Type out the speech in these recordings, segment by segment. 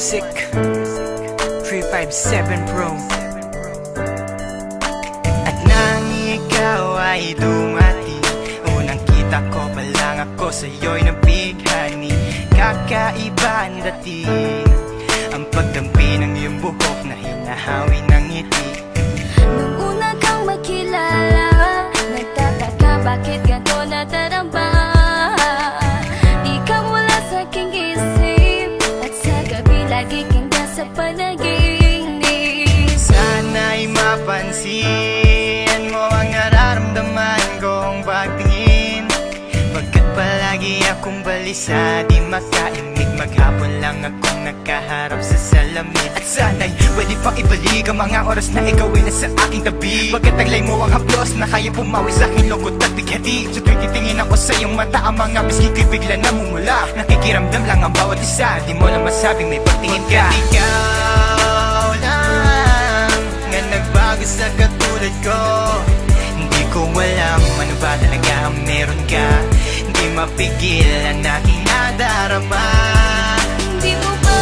Music 357 Pro. At nang ikaw ay dumating, unang kita ko pa lang ako sa'yo'y nabighani. Kakaiba ang dating, ang pagdampi ng iyong buhok na hinahawi ng ngiti. Nung una kang makilala, nagtataka bakit ganito nadarama. Ikaw wala sa aking isip, at sa gabi lagi kang nasa panaginip. Sana'y mapansin mo ang nararamdaman kong pagtingin, pagkat palagi akong balisa, di makaimik. Maghapon lang akong nakaharap sa salamin. At sana'y pwede pang ibalik ang mga oras na ikaw ay nasa aking tabi, pagkat taglay mo ang haplos na kaya pumawi sa aking lungkot at bighati. Sa tuwing titingin ako sa iyong mata, ang mga bisgi ko'y bigla namumula. Nakikiramdam lang ang bawat isa, di mo lang masabing may pagtingin ka. Ikaw lang nga nagbago sa katulad ko. Hindi ko alam ano ba talaga ang meron ka. Hindi mapigil ang aking nadarama. Di mo ba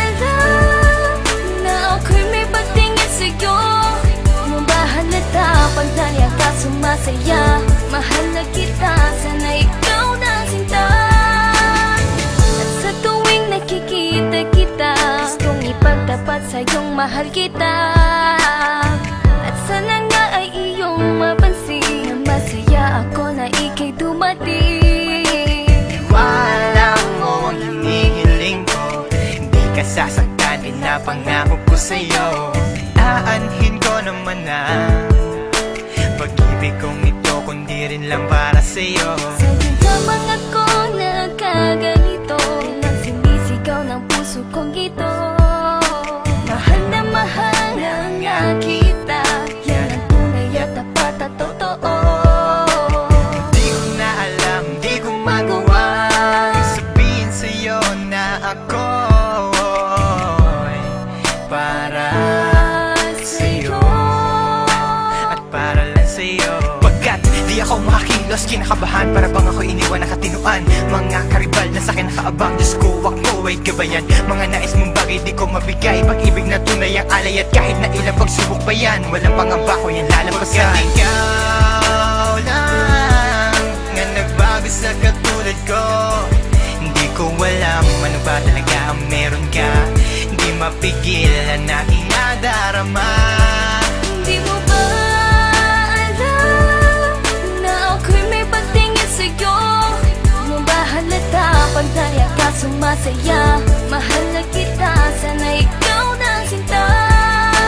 alam na ako'y may pagtingin sa'yo? Mo ba halata pag naliya ka sumasaya? Mahal na kita, sana ikaw na sinta. At sa tuwing nakikita kita, gustong ipagtapat sa'yong mahal kita. At sana nga ay iyong mapansin na masaya ako na ika'y dumating. Wala mo ang hinihiling ko, hindi ka sasaktan, pinapangako ko sa'yo. Aanhin ko naman na pag-ibig kong ito, kundi rin lang para sa'yo. Sa'yo lamang ako nagkaganito, lang sinisigaw ng puso kong ito. Mahal na nga kita, yan ang tunay at tapat at totoo. Di ko na alam, di ko magawa sabihin sa'yo na ako'y para sa'yo at para lang sa'yo. Pagkat di ako makakilos, kinakabahan, para bang ako iniwan nakatinuan. Mga karibal na sa'kin nakaabang, Diyos ko, wag mo ay gabayan. Mga nais mong bagay di ko mabigay, pag-ibig na tunay ang alay. At kahit na ilang pagsubok pa yan, walang pangamba ko yan lalampasan. Pagkat ikaw lang nga nagbago sa katulad ko, hindi ko alam ano ba talaga ang meron ka. Hindi mapigil ang aking nadarama. Di mo ba alam na ako'y may pagtingin sa'yo? Mo ba halata pag naliya ka sumasaya? Mahal na kita, sana ikaw na sinta.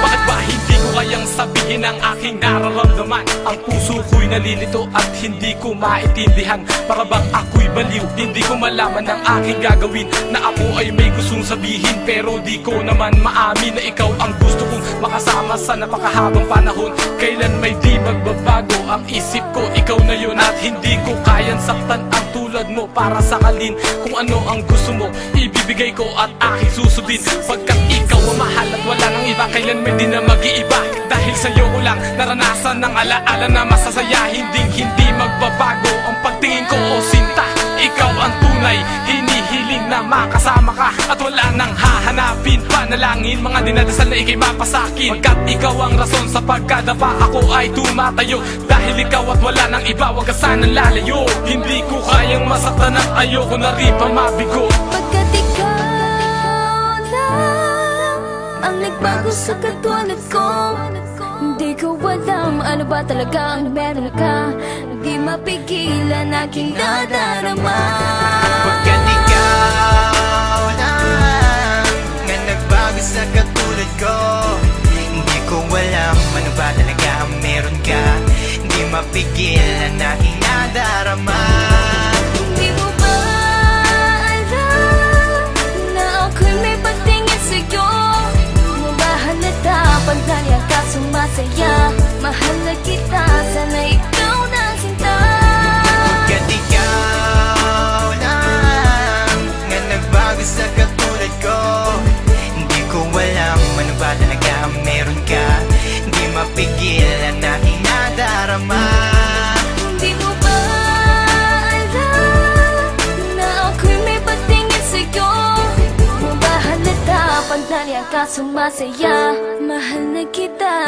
Bakit ba hindi ko kayang sabihin ang aking nararamdaman? Ang puso ko'y nalilito at hindi ko maintindihan. Para bang ako'y baliw, hindi ko malaman ang aking gagawin. Na ako ay may gustong sabihin, pero di ko naman maamin na ikaw ang gusto kong makasama sa napakahabang panahon. Kailan may di magbabago ang isip ko, ikaw na yun. At hindi ko kayang saktan ang tulad mo para sakalin. Kung ano ang gusto mo, ibibigay ko at aking susundin. Pagkat ikaw ang mahal at wala nang iba, kailan may di na mag-iiba. Dahil sa'yo ko lang naranasan ng alaala na masasaya. Hindi magbabago ang pagtingin ko, o sinta. Ikaw ang tunay, hinihiling na makasama ka. At wala nang hahanapin, panalangin, mga dinadasal na ikay mapasakin. Pagkat ikaw ang rason sa pagkadapa, ako ay tumatayo. Dahil ikaw at wala nang iba, wag ka sanang lalayo. Hindi ko kayang masaktan at ayoko na rin pa mabigo. Pagkat ikaw lang ang nagbago sa katulad ko, hindi ko alam ano ba talaga ang meron ka. Hindi mapigilan aking nadarama. Pagkat ikaw lang nga nagbago sa katulad ko, hindi ko alam ano ba talaga ang meron ka. Hindi mapigil ang aking nadarama. Di mo ba alam na ako'y may pagtingin sa'yo? Mo ba halata pag naliya ka sumasaya? Mahal na kita, sana ikaw na sinta. Pagkat ikaw lang nga nagbago sa katulad ko, hindi ko alam ano ba talaga ang meron ka. Hindi mapigil ang aking nadarama. Di mo ba alam na ako'y may pagtingin sa'yo? Mo ba pag naliya ka sumasaya. Mahal na kita